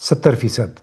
70%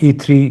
E3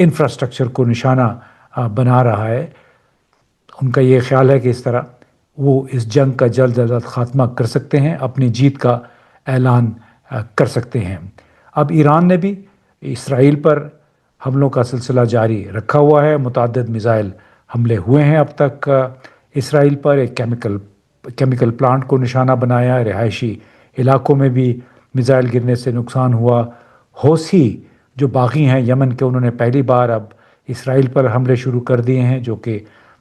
infrastructure کو نشانہ بنا رہا ہے. ان کا یہ خیال ہے کہ اس طرح وہ اس جنگ کا جلد از جلد خاتمہ کر سکتے ہیں، اپنی جیت کا اعلان کر سکتے ہیں. اب ایران نے بھی اسرائیل پر حملوں کا سلسلہ جاری رکھا ہوا ہے. متعدد میزائل حملے ہوئے ہیں اب تک اسرائیل پر. ایک کیمیکل پلانٹ کو نشانہ بنایا، رہائشی علاقوں میں بھی میزائل گرنے سے نقصان ہوا. حوثی جو باغی ہیں یمن کے، انہوں نے پہلی بار اب اسرائیل پر حملے شروع کر دیے ہیں، جو کہ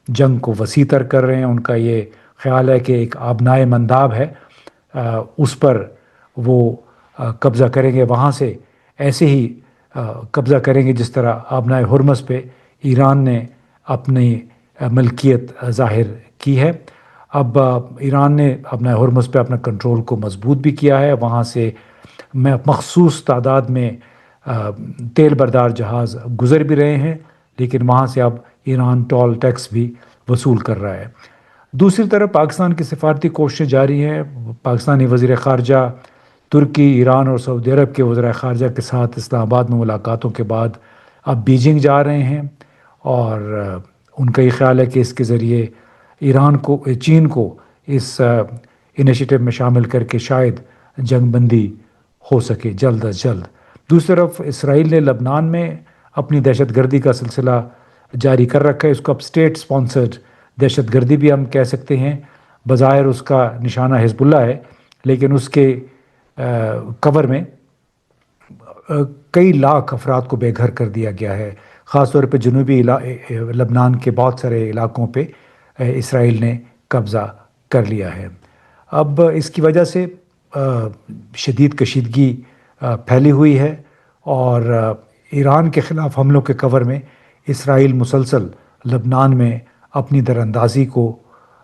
جنگ کو وسیع تر کر رہے ہیں. ان کا یہ خیال ہے کہ ایک آبنائے منداب ہے، اس پر وہ قبضہ کریں گے، وہاں سے ایسے ہی قبضہ کریں گے جس طرح آبنائے ہرمز پہ ایران نے اپنی ملکیت ظاہر کی ہے. اب ایران نے آبنائے ہرمز پہ اپنا کنٹرول کو مضبوط بھی کیا ہے. وہاں سے مخصوص تعداد میں تیل بردار جہاز گزر بھی رہے ہیں، لیکن وہاں سے اب ایران ٹول ٹیکس بھی وصول کر رہا ہے. دوسری طرف پاکستان کی سفارتی کوششیں جاری ہیں. پاکستانی وزیر خارجہ ترکی، ایران اور سعودی عرب کے وزراء خارجہ کے ساتھ اسلام آباد میں ملاقاتوں کے بعد اب بیجنگ جا رہے ہیں، اور ان کا یہ خیال ہے کہ اس کے ذریعے چین کو اس انیشیٹو میں شامل کر کے شاید جنگ بندی ہو سکے جلد از جلد. دوسری طرف اسرائیل نے لبنان میں اپنی دہشت گردی کا سلسلہ جاری کر رکھا ہے. اس کو اب اسٹیٹ سپانسرڈ دہشت گردی بھی ہم کہہ سکتے ہیں. بظاہر اس کا نشانہ حزب اللہ ہے، لیکن اس کے کور میں کئی لاکھ افراد کو بے گھر کر دیا گیا ہے. خاص طور پہ جنوبی لبنان کے بہت سارے علاقوں پہ اسرائیل نے قبضہ کر لیا ہے. اب اس کی وجہ سے شدید کشیدگی پھیلی ہوئی ہے، اور ایران کے خلاف حملوں کے کور میں اسرائیل مسلسل لبنان میں اپنی دراندازی کو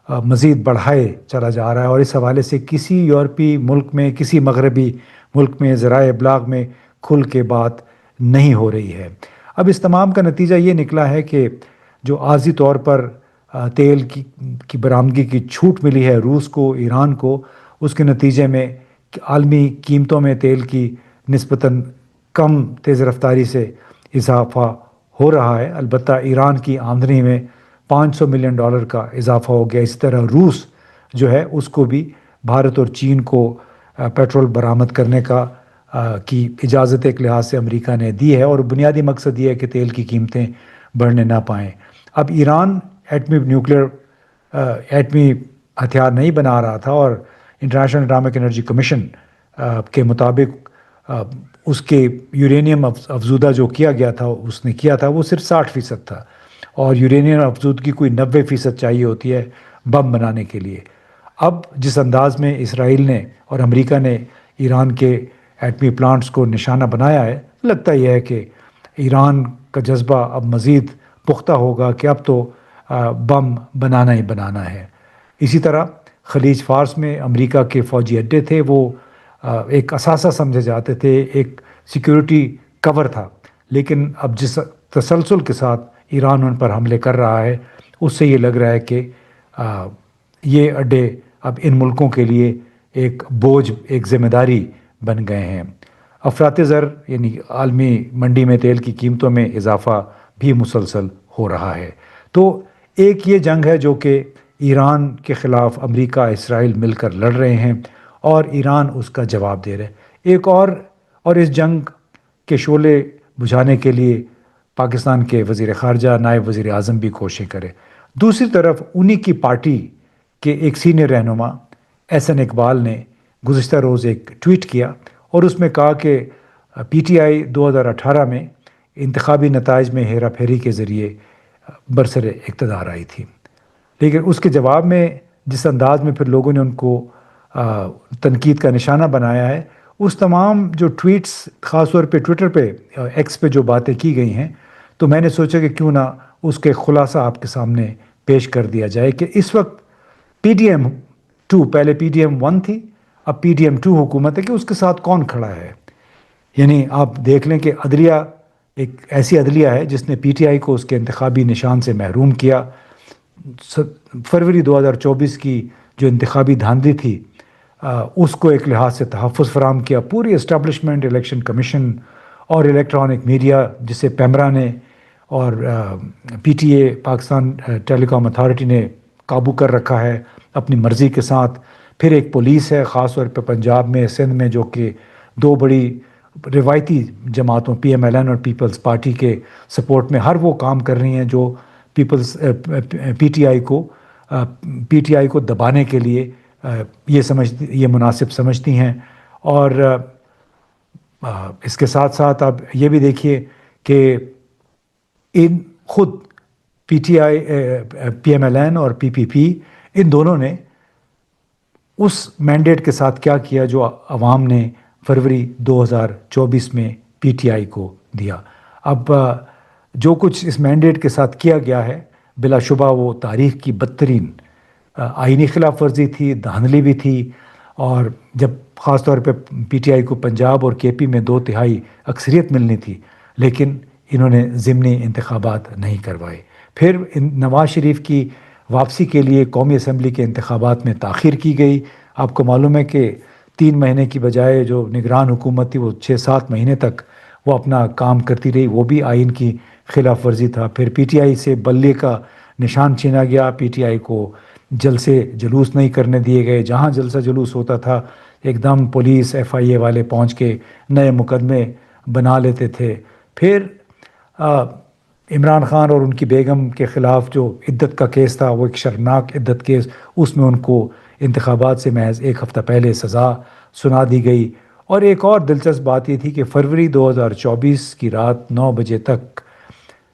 مزید بڑھائے چلا جا رہا ہے. اور اس حوالے سے کسی یورپی ملک میں، کسی مغربی ملک میں ذرائع ابلاغ میں کھل کے بات نہیں ہو رہی ہے. اب اس تمام کا نتیجہ یہ نکلا ہے کہ جو عارضی طور پر تیل کی برآمدگی کی چھوٹ ملی ہے روس کو، ایران کو، اس کے نتیجے میں عالمی قیمتوں میں تیل کی نسبتاً کم تیز رفتاری سے اضافہ ہو رہا ہے. البتہ ایران کی آمدنی میں $500 ملین کا اضافہ ہو گیا. اسی طرح روس جو ہے اس کو بھی بھارت اور چین کو پیٹرول برآمد کرنے کی اجازت ایک لحاظ سے امریکہ نے دی ہے، اور بنیادی مقصد یہ ہے کہ تیل کی قیمتیں بڑھنے نہ پائیں. اب ایران ایٹمی ہتھیار نہیں بنا رہا تھا، اور انٹرنیشنل اٹامک انرجی کمیشن کے مطابق اس کے یورینیم افزودہ جو کیا گیا تھا، اس نے کیا تھا وہ صرف 60% تھا، اور یورینیم افزودگی کوئی 90% چاہیے ہوتی ہے بم بنانے کے لیے. اب جس انداز میں اسرائیل نے اور امریکہ نے ایران کے ایٹمی پلانٹس کو نشانہ بنایا ہے، لگتا یہ ہے کہ ایران کا جذبہ اب مزید پختہ ہوگا کہ اب تو بم بنانا ہی بنانا ہے. اسی طرح خلیج فارس میں امریکہ کے فوجی اڈے تھے، وہ ایک اثاثہ سمجھے جاتے تھے، ایک سیکیورٹی کور تھا، لیکن اب جس تسلسل کے ساتھ ایران ان پر حملے کر رہا ہے، اس سے یہ لگ رہا ہے کہ یہ اڈے اب ان ملکوں کے لیے ایک بوجھ، ایک ذمہ داری بن گئے ہیں. افراط زر یعنی عالمی منڈی میں تیل کی قیمتوں میں اضافہ بھی مسلسل ہو رہا ہے. تو ایک یہ جنگ ہے جو کہ ایران کے خلاف امریکہ، اسرائیل مل کر لڑ رہے ہیں، اور ایران اس کا جواب دے رہے. ایک اور اس جنگ کے شعلے بجھانے کے لیے پاکستان کے وزیر خارجہ، نائب وزیر اعظم بھی کوششیں کرے. دوسری طرف انہی کی پارٹی کے ایک سینئر رہنما احسن اقبال نے گزشتہ روز ایک ٹویٹ کیا، اور اس میں کہا کہ پی ٹی آئی 2018 میں انتخابی نتائج میں ہیرا پھیری کے ذریعے برسر اقتدار آئی تھی، لیکن اس کے جواب میں جس انداز میں پھر لوگوں نے ان کو تنقید کا نشانہ بنایا ہے، اس تمام جو ٹویٹس، خاص طور پہ ٹویٹر پہ، ایکس پہ جو باتیں کی گئی ہیں، تو میں نے سوچا کہ کیوں نہ اس کے خلاصہ آپ کے سامنے پیش کر دیا جائے کہ اس وقت پی ڈی ایم 2، پہلے پی ڈی ایم 1 تھی، اب پی ڈی ایم 2 حکومت ہے، کہ اس کے ساتھ کون کھڑا ہے. یعنی آپ دیکھ لیں کہ عدلیہ ایک ایسی عدلیہ ہے جس نے پی ٹی آئی کو اس کے انتخابی نشان سے محروم کیا. فروری 2024 کی جو انتخابی دھاندلی تھی، اس کو ایک لحاظ سے تحفظ فراہم کیا. پوری اسٹیبلشمنٹ، الیکشن کمیشن اور الیکٹرانک میڈیا جسے پیمرا نے اور P T A Pakistan telecom authority نے قابو کر رکھا ہے اپنی مرضی کے ساتھ. پھر ایک پولیس ہے خاص طور پہ پنجاب میں سندھ میں جو کہ دو بڑی روایتی جماعتوں پی ایم ایل این اور پیپلز پارٹی کے سپورٹ میں ہر وہ کام کر رہی ہیں جو پی ٹی آئی کو دبانے کے لیے یہ مناسب سمجھتی ہیں. اور اس کے ساتھ ساتھ آپ یہ بھی دیکھیے کہ ان خود P T I P M L N اور پی پی پی ان دونوں نے اس مینڈیٹ کے ساتھ کیا کیا جو عوام نے فروری 2024 میں پی ٹی آئی کو دیا. اب جو کچھ اس مینڈیٹ کے ساتھ کیا گیا ہے بلا شبہ وہ تاریخ کی بدترین آئینی خلاف ورزی تھی، دھاندلی بھی تھی. اور جب خاص طور پہ پی ٹی آئی کو پنجاب اور کے پی میں 2/3 اکثریت ملنی تھی لیکن انہوں نے ضمنی انتخابات نہیں کروائے. پھر نواز شریف کی واپسی کے لیے قومی اسمبلی کے انتخابات میں تاخیر کی گئی. آپ کو معلوم ہے کہ 3 مہینے کی بجائے جو نگران حکومت تھی وہ 6-7 مہینے تک وہ اپنا کام کرتی رہی، وہ بھی آئین کی خلاف ورزی تھا. پھر پی ٹی آئی سے بلے کا نشان چھینا گیا، پی ٹی آئی کو جلسے جلوس نہیں کرنے دیے گئے. جہاں جلسہ جلوس ہوتا تھا ایک دم پولیس ایف آئی اے والے پہنچ کے نئے مقدمے بنا لیتے تھے. پھر عمران خان اور ان کی بیگم کے خلاف جو عدت کا کیس تھا وہ ایک شرمناک عدت کیس، اس میں ان کو انتخابات سے محض 1 ہفتہ پہلے سزا سنا دی گئی. اور ایک اور دلچسپ بات یہ تھی کہ فروری 2024 کی رات 9 بجے تک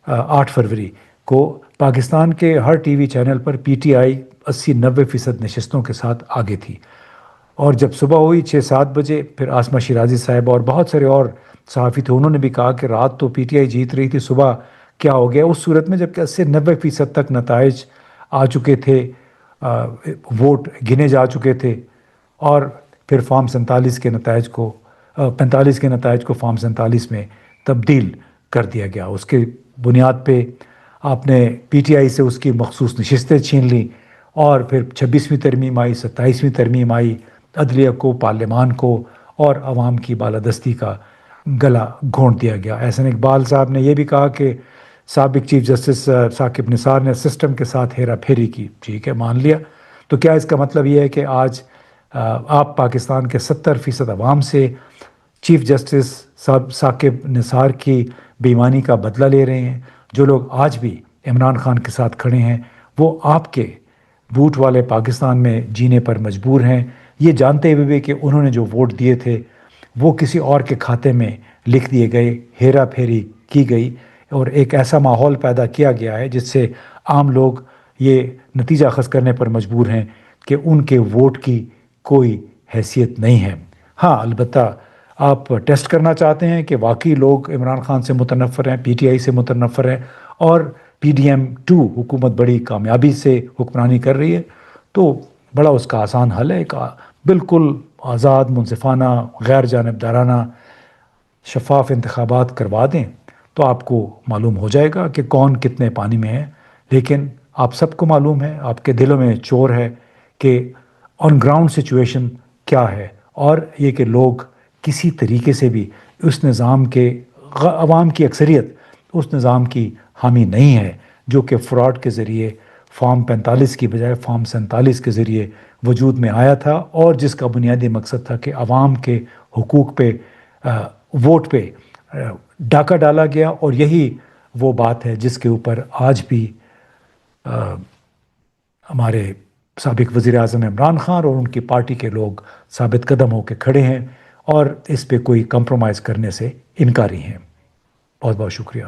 8 فروری کو پاکستان کے ہر ٹی وی چینل پر پی ٹی آئی 80-90% نشستوں کے ساتھ آگے تھی. اور جب صبح ہوئی 6-7 بجے پھر آسمہ شیرازی صاحب اور بہت سارے اور صحافی تھے، انہوں نے بھی کہا کہ رات تو پی ٹی آئی جیت رہی تھی، صبح کیا ہو گیا. اس صورت میں جب کہ 80-90% تک نتائج آ چکے تھے، ووٹ گنے جا چکے تھے اور پھر فارم 47 کے نتائج کو 45 کے نتائج کو فارم 47 میں تبدیل کر دیا گیا. اس کے بنیاد پہ آپ نے پی ٹی آئی سے اس کی مخصوص نشستیں چھین لیں اور پھر 26ویں ترمیم آئی، 27ویں ترمیم آئی، عدلیہ کو، پارلیمان کو اور عوام کی بالادستی کا گلا گھونٹ دیا گیا. احسن اقبال صاحب نے یہ بھی کہا کہ سابق چیف جسٹس ثاقب نثار نے سسٹم کے ساتھ ہیرا پھیری کی. ٹھیک ہے، مان لیا. تو کیا اس کا مطلب یہ ہے کہ آج آپ پاکستان کے 70% عوام سے چیف جسٹس ثاقب نثار کی بے ایمانی کا بدلہ لے رہے ہیں؟ جو لوگ آج بھی عمران خان کے ساتھ کھڑے ہیں وہ آپ کے بوٹ والے پاکستان میں جینے پر مجبور ہیں، یہ جانتے ہوئے بھی کہ انہوں نے جو ووٹ دیے تھے وہ کسی اور کے کھاتے میں لکھ دیے گئے، ہیرا پھیری کی گئی اور ایک ایسا ماحول پیدا کیا گیا ہے جس سے عام لوگ یہ نتیجہ اخذ کرنے پر مجبور ہیں کہ ان کے ووٹ کی کوئی حیثیت نہیں ہے. ہاں، البتہ آپ ٹیسٹ کرنا چاہتے ہیں کہ واقعی لوگ عمران خان سے متنفر ہیں، پی ٹی آئی سے متنفر ہیں اور پی ڈی ایم 2 حکومت بڑی کامیابی سے حکمرانی کر رہی ہے، تو بڑا اس کا آسان حل ہے. ایک بالکل آزاد، منصفانہ، غیر جانبدارانہ شفاف انتخابات کروا دیں تو آپ کو معلوم ہو جائے گا کہ کون کتنے پانی میں ہے. لیکن آپ سب کو معلوم ہے، آپ کے دلوں میں چور ہے کہ آن گراؤنڈ سچویشن کیا ہے، اور یہ کہ لوگ کسی طریقے سے بھی اس نظام کے عوام کی اکثریت اس نظام کی حامی نہیں ہے جو کہ فراڈ کے ذریعے فارم 45 کی بجائے فارم 47 کے ذریعے وجود میں آیا تھا اور جس کا بنیادی مقصد تھا کہ عوام کے حقوق پہ ووٹ پہ ڈاکہ ڈالا گیا. اور یہی وہ بات ہے جس کے اوپر آج بھی ہمارے سابق وزیر اعظم عمران خان اور ان کی پارٹی کے لوگ ثابت قدم ہو کے کھڑے ہیں اور اس پہ کوئی کمپرومائز کرنے سے انکاری ہیں. بہت بہت شکریہ.